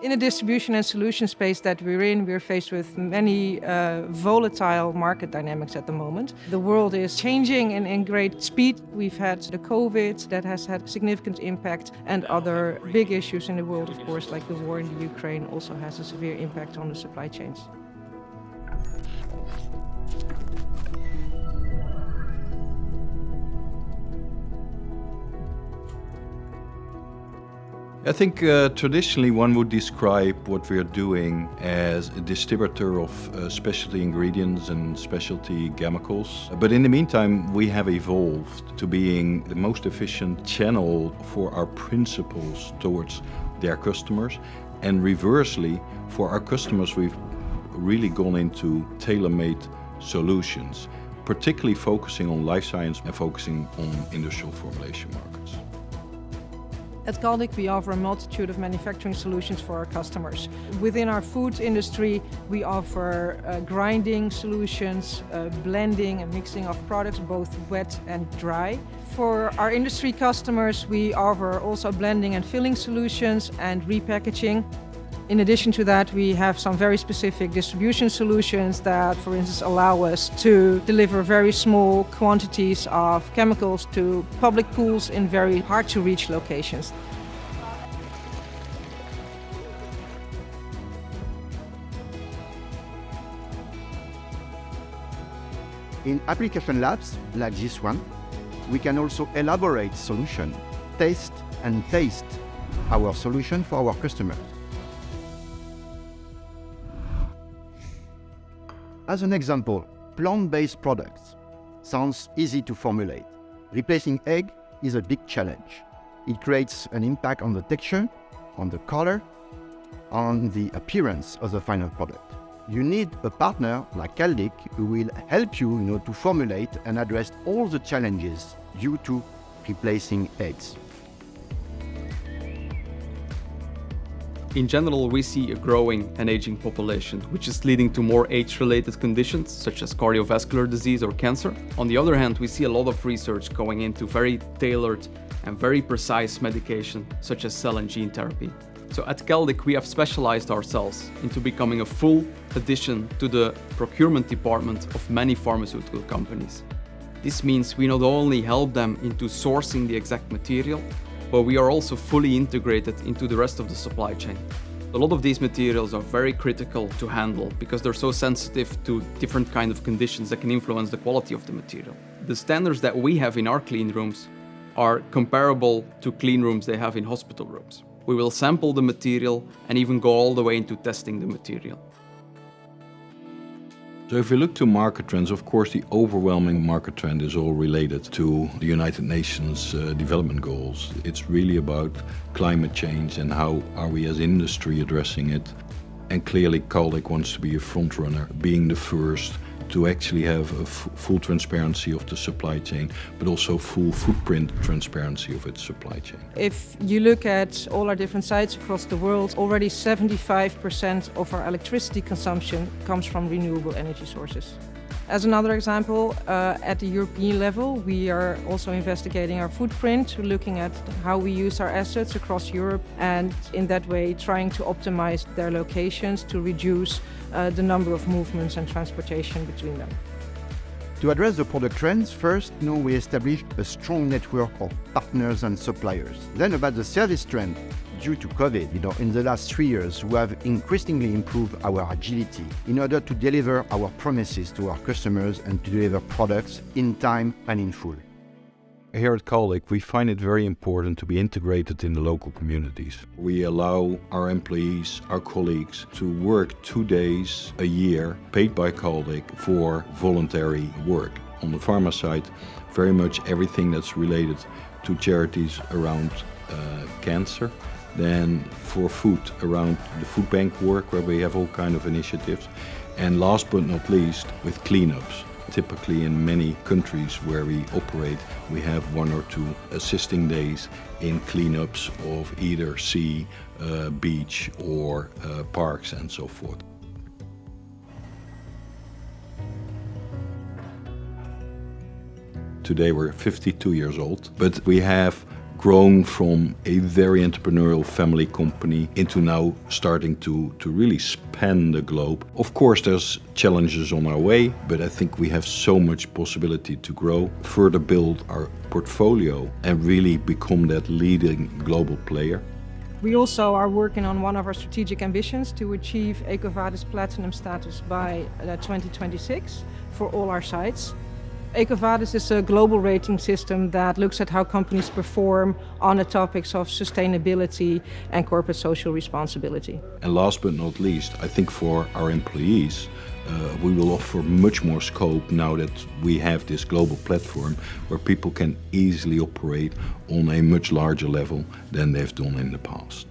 In the distribution and solution space that we're in, we're faced with many volatile market dynamics at the moment. The world is changing in great speed. We've had the COVID that has had significant impact, and other big issues in the world, of course, like the war in the Ukraine, also has a severe impact on the supply chains. I think traditionally one would describe what we are doing as a distributor of specialty ingredients and specialty chemicals. But in the meantime, we have evolved to being the most efficient channel for our principals towards their customers. And reversely, for our customers, we've really gone into tailor-made solutions, particularly focusing on life science and focusing on industrial formulation markets. At Caldic, we offer a multitude of manufacturing solutions for our customers. Within our food industry, we offer grinding solutions, blending and mixing of products, both wet and dry. For our industry customers, we offer also blending and filling solutions and repackaging. In addition to that, we have some very specific distribution solutions that, for instance, allow us to deliver very small quantities of chemicals to public pools in very hard-to-reach locations. In application labs like this one, we can also elaborate solution, test and taste our solution for our customers. As an example, plant-based products sounds easy to formulate. Replacing egg is a big challenge. It creates an impact on the texture, on the color, on the appearance of the final product. You need a partner like Caldic who will help you, to formulate and address all the challenges due to replacing eggs. In general, we see a growing and aging population, which is leading to more age-related conditions, such as cardiovascular disease or cancer. On the other hand, we see a lot of research going into very tailored and very precise medication, such as cell and gene therapy. So at Caldic, we have specialized ourselves into becoming a full addition to the procurement department of many pharmaceutical companies. This means we not only help them into sourcing the exact material, but we are also fully integrated into the rest of the supply chain. A lot of these materials are very critical to handle because they're so sensitive to different kinds of conditions that can influence the quality of the material. The standards that we have in our clean rooms are comparable to clean rooms they have in hospital rooms. We will sample the material and even go all the way into testing the material. So if we look to market trends, of course, the overwhelming market trend is all related to the United Nations development goals. It's really about climate change and how are we as industry addressing it. And clearly Caldic wants to be a front runner, being the first to actually have a full transparency of the supply chain, but also full footprint transparency of its supply chain. If you look at all our different sites across the world, already 75% of our electricity consumption comes from renewable energy sources. As another example, at the European level, we are also investigating our footprint, looking at how we use our assets across Europe, and in that way trying to optimize their locations to reduce the number of movements and transportation between them. To address the product trends, first, we established a strong network of partners and suppliers. Then about the service trend, due to COVID, in the last 3 years, we have increasingly improved our agility in order to deliver our promises to our customers and to deliver products in time and in full. Here at Caldic, we find it very important to be integrated in the local communities. We allow our employees, our colleagues, to work 2 days a year, paid by Caldic, for voluntary work. On the pharma side, very much everything that's related to charities around cancer. Then for food, around the food bank work, where we have all kinds of initiatives. And last but not least, with cleanups. Typically in many countries where we operate, we have 1 or 2 assisting days in cleanups of either sea, beach or parks and so forth. Today we're 52 years old, but we have grown from a very entrepreneurial family company into now starting to really span the globe. Of course, there's challenges on our way, but I think we have so much possibility to grow, further build our portfolio and really become that leading global player. We also are working on one of our strategic ambitions to achieve EcoVadis Platinum status by 2026 for all our sites. EcoVadis is a global rating system that looks at how companies perform on the topics of sustainability and corporate social responsibility. And last but not least, I think for our employees, we will offer much more scope now that we have this global platform where people can easily operate on a much larger level than they've done in the past.